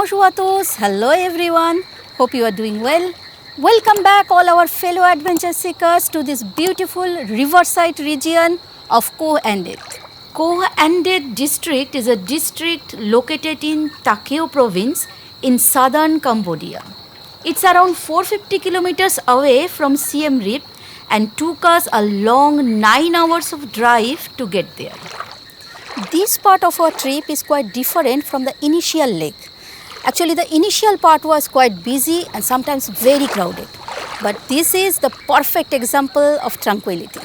Bonjour, hello everyone. Hope you are doing well. Welcome back all our fellow adventure seekers to this beautiful riverside region of Koh Andet. Koh Andet district is a district located in Tatai province in southern Cambodia. It's around 450 kilometers away from Siem Reap and took us a long 9 hours of drive to get there. This part of our trip is quite different from the initial leg. Actually, the initial part was quite busy and sometimes very crowded. But this is the perfect example of tranquility.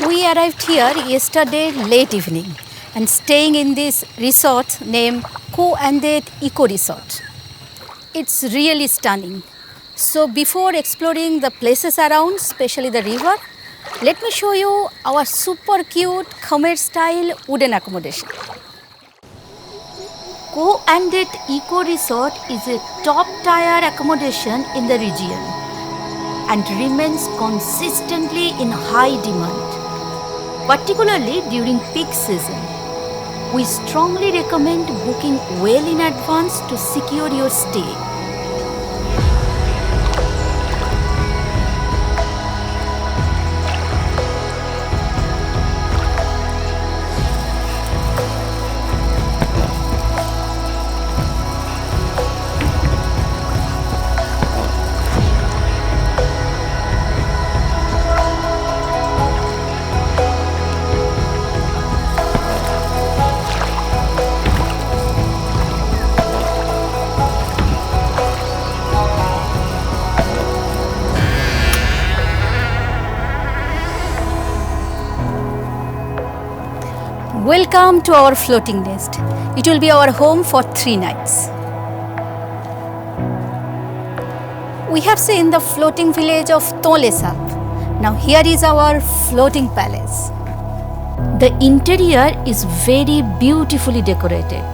We arrived here yesterday late evening and staying in this resort named Koh Andet Eco Resort. It's really stunning. So before exploring the places around, especially the river, let me show you our super cute Khmer style wooden accommodation. Koh Andet Eco Resort is a top tier accommodation in the region and remains consistently in high demand, particularly during peak season. We strongly recommend booking well in advance to secure your stay. Welcome to our floating nest. It will be our home for 3 nights. We have seen the floating village of Tonle Sap. Now here is our floating palace. The interior is very beautifully decorated.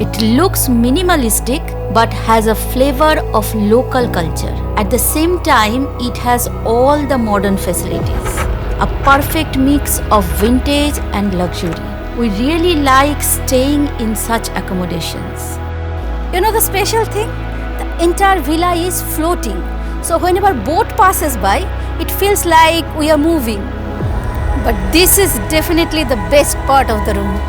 It looks minimalistic but has a flavor of local culture. At the same time, it has all the modern facilities. A perfect mix of vintage and luxury. We really like staying in such accommodations. You know the special thing? The entire villa is floating. So whenever boat passes by, it feels like we are moving. But this is definitely the best part of the room.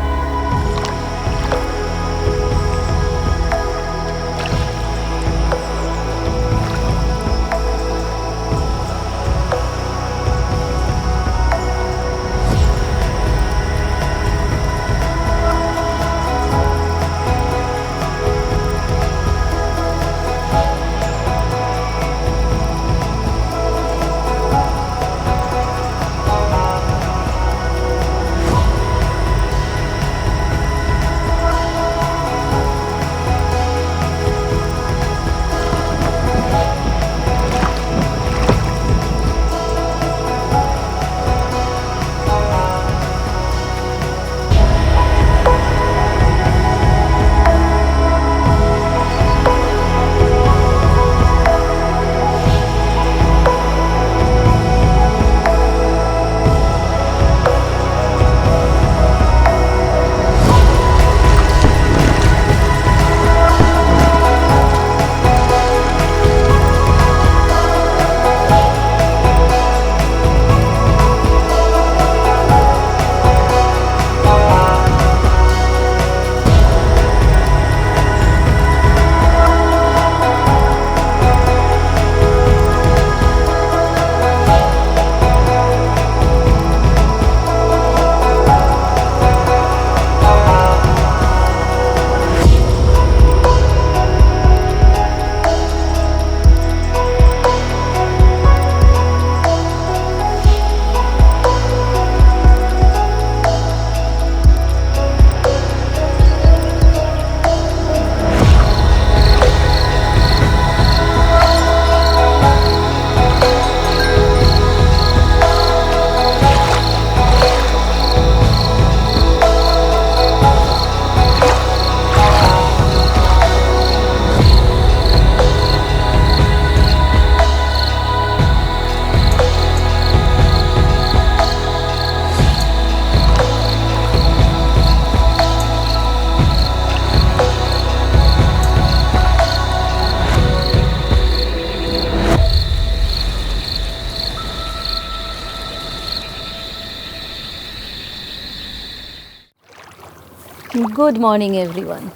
Good morning, everyone.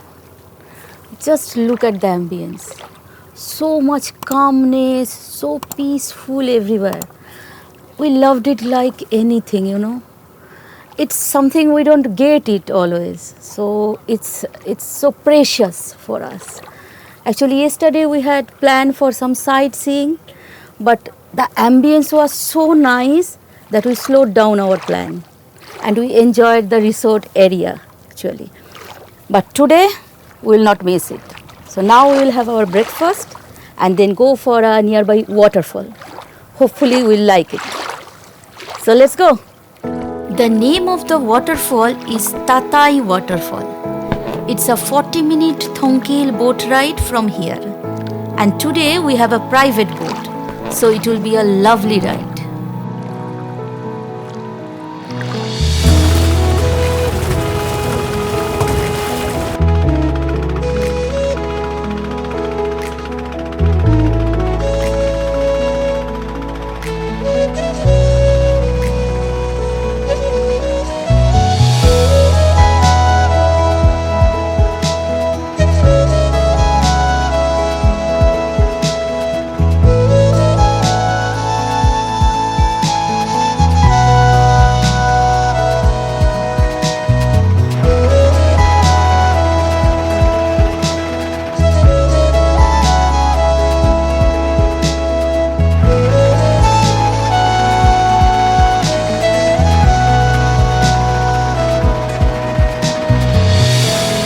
Just look at the ambience. So much calmness, so peaceful everywhere. We loved it like anything. It's something we don't get it always. So it's so precious for us. Actually, yesterday we had planned for some sightseeing, but the ambience was so nice that we slowed down our plan and we enjoyed the resort area actually. But today we will not miss it. So now we will have our breakfast and then go for a nearby waterfall. Hopefully we'll like it. So let's go. The name of the waterfall is Tatai Waterfall. It's a 40-minute tranquil boat ride from here. And today we have a private boat, so it will be a lovely ride.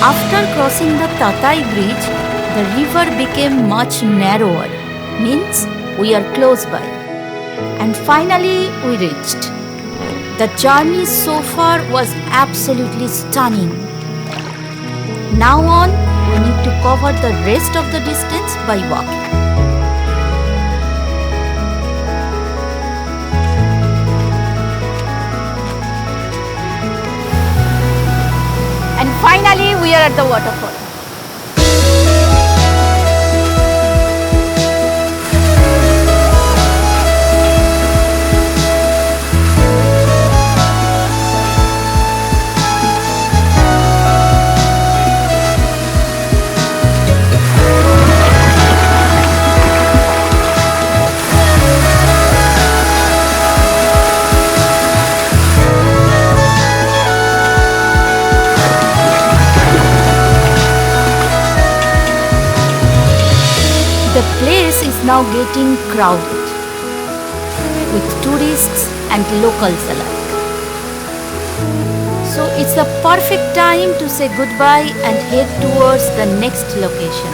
After crossing the Tatai bridge, the river became much narrower, means we are close by. And finally we reached. The journey so far was absolutely stunning. Now on, we need to cover the rest of the distance by walking. And finally, we are at the waterfall. The place is now getting crowded with tourists and locals alike. So it's the perfect time to say goodbye and head towards the next location.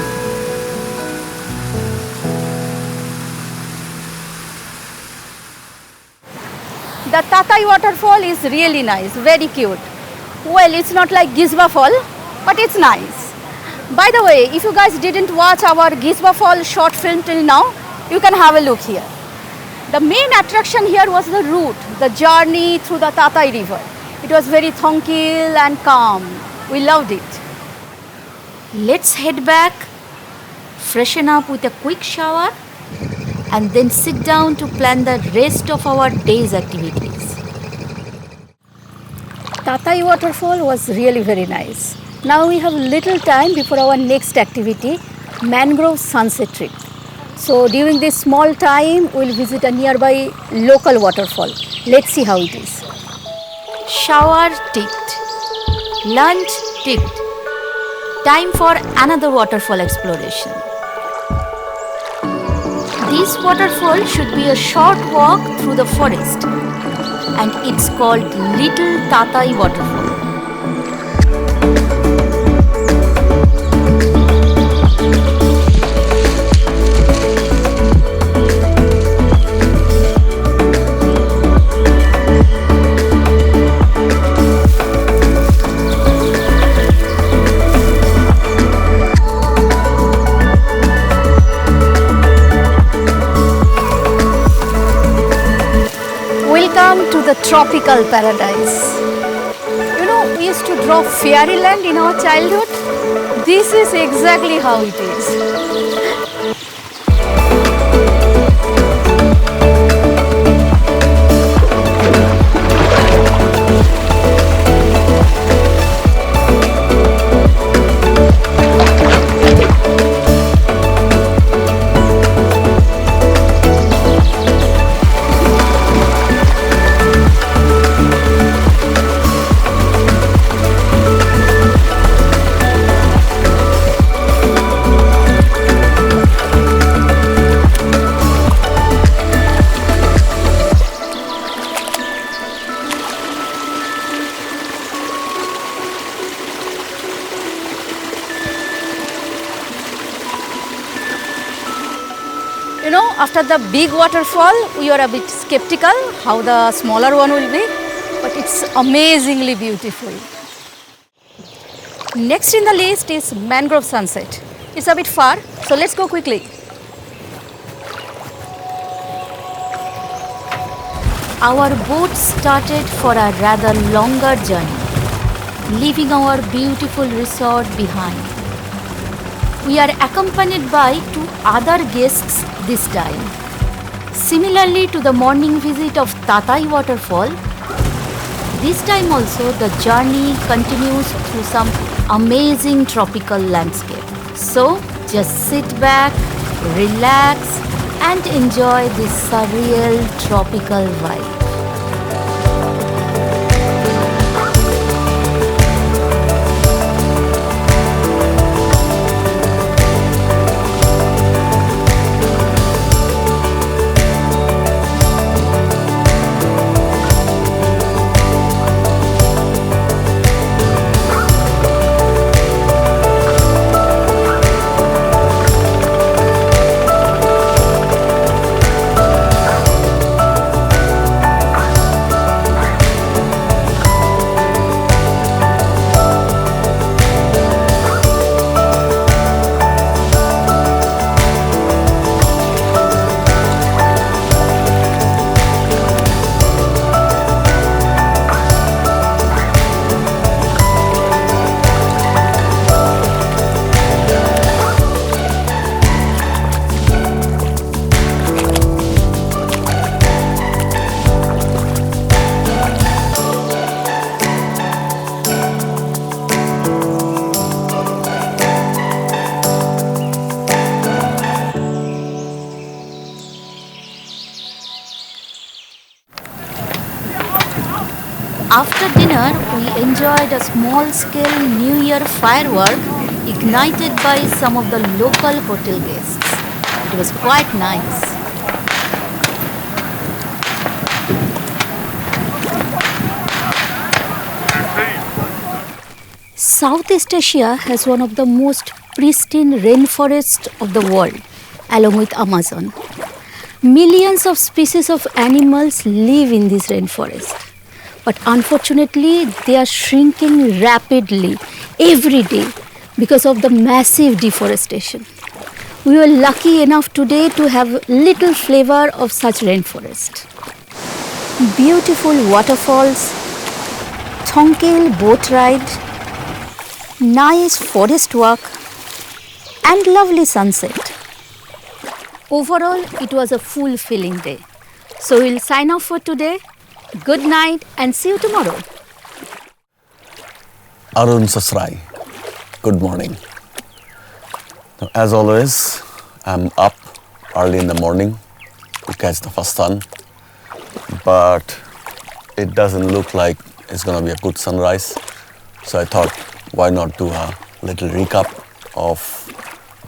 The Tatai Waterfall is really nice, very cute. Well, it's not like Gisba Fall, but it's nice. By the way, if you guys didn't watch our Gisba Fall short film till now, you can have a look here. The main attraction here was the route, the journey through the Tatai river. It was very tranquil and calm. We loved it. Let's head back, freshen up with a quick shower, and then sit down to plan the rest of our day's activities. Tatai Waterfall was really very nice. Now we have little time before our next activity, Mangrove Sunset trip. So during this small time, we'll visit a nearby local waterfall. Let's see how it is. Shower ticked. Lunch ticked. Time for another waterfall exploration. This waterfall should be a short walk through the forest, and it's called Little Tatai Waterfall. Welcome to the tropical paradise. We used to draw fairyland in our childhood. This is exactly how it is. After the big waterfall, we are a bit skeptical how the smaller one will be, but it's amazingly beautiful. Next in the list is Mangrove Sunset. It's a bit far, so let's go quickly. Our boat started for a rather longer journey, leaving our beautiful resort behind. We are accompanied by 2 other guests this time. Similarly to the morning visit of Tatai Waterfall, this time also the journey continues through some amazing tropical landscape. So just sit back, relax and enjoy this surreal tropical vibe. After dinner, we enjoyed a small-scale New Year firework ignited by some of the local hotel guests. It was quite nice. Southeast Asia has one of the most pristine rainforests of the world, along with Amazon. Millions of species of animals live in this rainforest. But unfortunately, they are shrinking rapidly every day because of the massive deforestation. We were lucky enough today to have little flavor of such rainforest. Beautiful waterfalls, tranquil boat ride, nice forest walk and lovely sunset. Overall, it was a fulfilling day. So we'll sign off for today. Good night and see you tomorrow. Arun Sasrai, good morning. As always, I'm up early in the morning to catch the first sun, but it doesn't look like it's going to be a good sunrise. So I thought, why not do a little recap of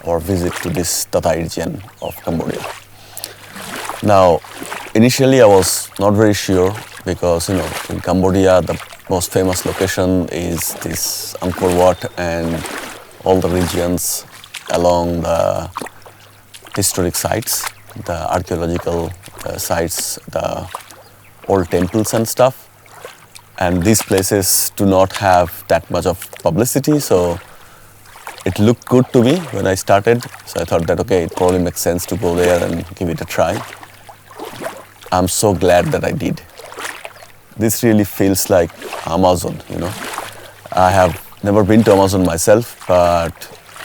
our visit to this Tatai region of Cambodia. Now, initially I was not very sure because, in Cambodia, the most famous location is this Angkor Wat and all the regions along the historic sites, the archaeological sites, the old temples and stuff. And these places do not have that much of publicity, so it looked good to me when I started. So I thought that, okay, it probably makes sense to go there and give it a try. I'm so glad that I did. This really feels like Amazon, I have never been to Amazon myself, but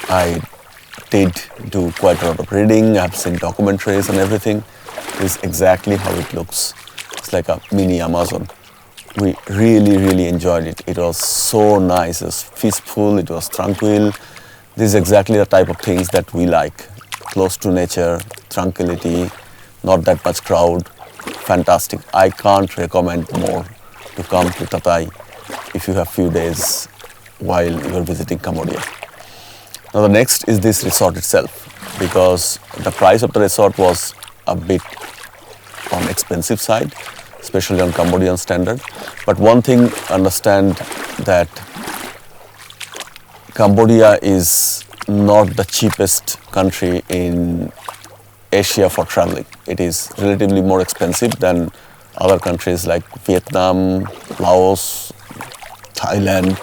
I did do quite a lot of reading. I've seen documentaries and everything. This is exactly how it looks. It's like a mini Amazon. We really, really enjoyed it. It was so nice. It was peaceful. It was tranquil. This is exactly the type of things that we like. Close to nature, tranquility, not that much crowd. Fantastic. I can't recommend more to come to Tatai if you have few days while you're visiting Cambodia. Now the next is this resort itself, because the price of the resort was a bit on expensive side, especially on Cambodian standard. But one thing, understand that Cambodia is not the cheapest country in Asia for traveling. It is relatively more expensive than other countries like Vietnam, Laos, Thailand,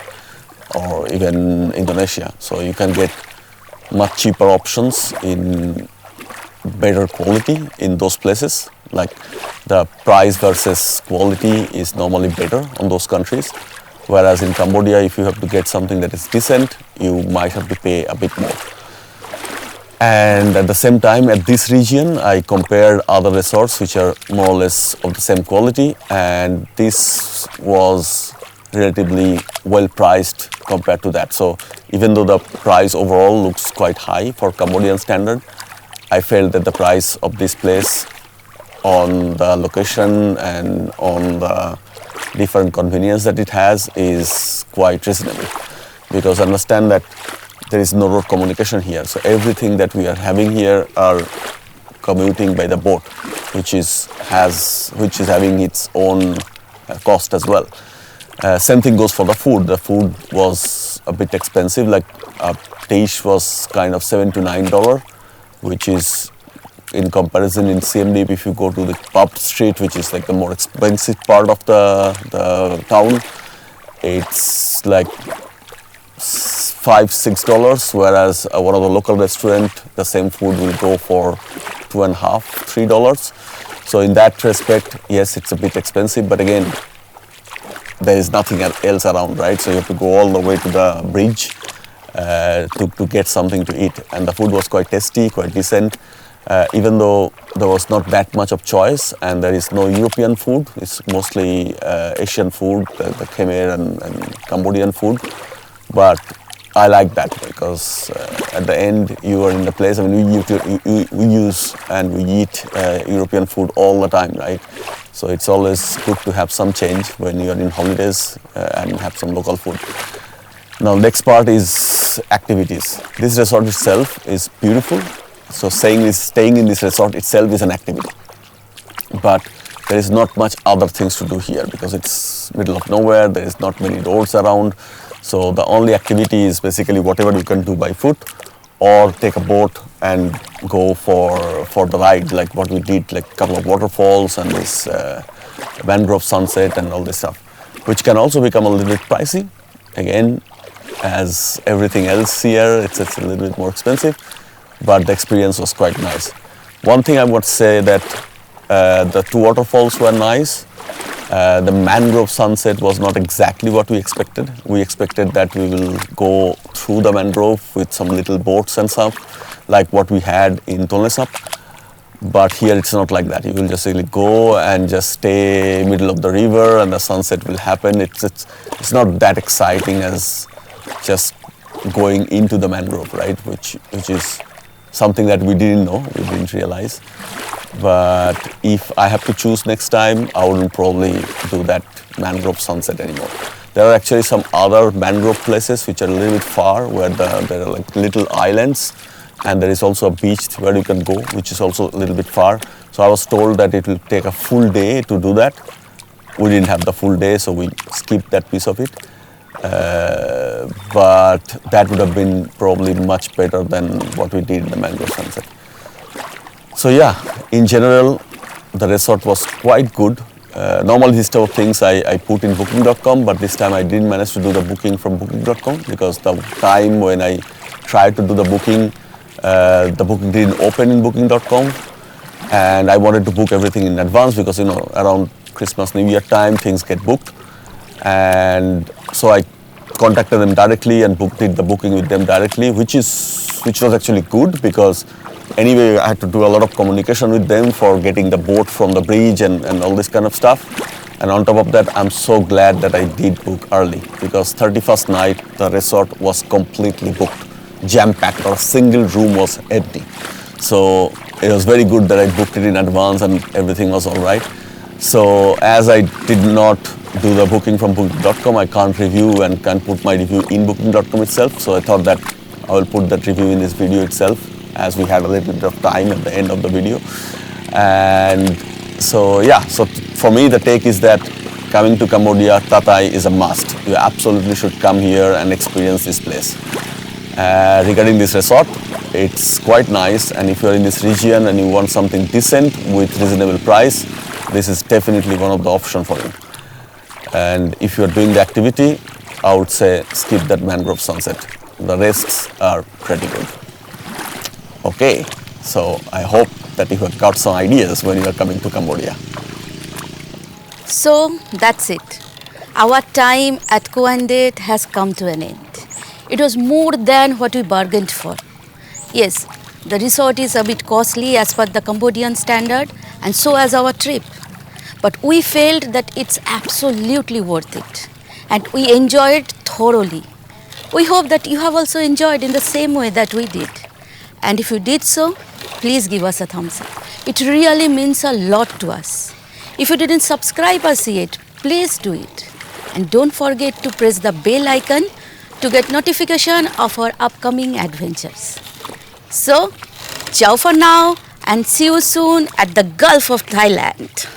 or even Indonesia. So you can get much cheaper options in better quality in those places. Like the price versus quality is normally better on those countries. Whereas in Cambodia, if you have to get something that is decent, you might have to pay a bit more. And at the same time, at this region, I compared other resorts which are more or less of the same quality, and this was relatively well priced compared to that. So even though the price overall looks quite high for Cambodian standard, I felt that the price of this place on the location and on the different convenience that it has is quite reasonable. Because understand that there is no road communication here. So everything that we are having here are commuting by the boat, which is having its own cost as well. Same thing goes for the food. The food was a bit expensive, like a dish was kind of $7 to $9, which is in comparison in Siem Reap, if you go to the pub street, which is like the more expensive part of the town, it's like $5-6, whereas one of the local restaurant, the same food will go for $2.5-3. So in that respect, yes, it's a bit expensive, but again, there is nothing else around, right? So you have to go all the way to the bridge to get something to eat. And the food was quite tasty, quite decent. Even though there was not that much of choice and there is no European food, it's mostly Asian food, the Khmer and Cambodian food. But I like that because at the end you are in the place. I mean, we use and we eat European food all the time, right? So it's always good to have some change when you are in holidays and have some local food. Now, next part is activities. This resort itself is beautiful. So staying in this resort itself is an activity. But there is not much other things to do here because it's middle of nowhere. There is not many roads around. So the only activity is basically whatever you can do by foot or take a boat and go for the ride, like what we did, like a couple of waterfalls and this Mangrove Sunset and all this stuff, which can also become a little bit pricey. Again, as everything else here, it's a little bit more expensive, but the experience was quite nice. One thing I would say that the two waterfalls were nice. The Mangrove Sunset was not exactly what we expected. We expected that we will go through the mangrove with some little boats and stuff, like what we had in Tonle Sap. But here it's not like that. You will just really go and just stay middle of the river and the sunset will happen. It's not that exciting as just going into the mangrove, right? Which is something that we didn't know, we didn't realize. But if I have to choose next time, I wouldn't probably do that Mangrove Sunset anymore. There are actually some other mangrove places which are a little bit far, where there are like little islands, and there is also a beach where you can go, which is also a little bit far. So I was told that it will take a full day to do that. We didn't have the full day, so we skipped that piece of it. But that would have been probably much better than what we did in the Mangrove Sunset. So yeah, in general, the resort was quite good. Normally these type of things I put in booking.com, but this time I didn't manage to do the booking from booking.com because the time when I tried to do the booking didn't open in booking.com, and I wanted to book everything in advance because, you know, around Christmas, New Year time, things get booked. And so I contacted them directly and did the booking with them directly, which was actually good because anyway, I had to do a lot of communication with them for getting the boat from the bridge and all this kind of stuff. And on top of that, I'm so glad that I did book early because 31st night, the resort was completely booked, jam-packed, not a single room was empty. So it was very good that I booked it in advance and everything was all right. So as I did not do the booking from booking.com, I can't review and can't put my review in booking.com itself. So I thought that I will put that review in this video itself, as we had a little bit of time at the end of the video. And so yeah, so for me the take is that coming to Cambodia, Tatai is a must. You absolutely should come here and experience this place. Regarding this resort, It's quite nice, and if you're in this region and you want something decent with reasonable price, this is definitely one of the options for you. And if you're doing the activity, I would say skip that Mangrove Sunset. The risks are pretty good. Okay, so I hope that you have got some ideas when you are coming to Cambodia. So that's it. Our time at Koh Andet has come to an end. It was more than what we bargained for. Yes, the resort is a bit costly as per the Cambodian standard, and so as our trip. But we felt that it's absolutely worth it, and we enjoyed thoroughly. We hope that you have also enjoyed in the same way that we did. And if you did so, please give us a thumbs up. It really means a lot to us. If you didn't subscribe us yet, please do it. And don't forget to press the bell icon to get notification of our upcoming adventures. So, ciao for now and see you soon at the Gulf of Thailand.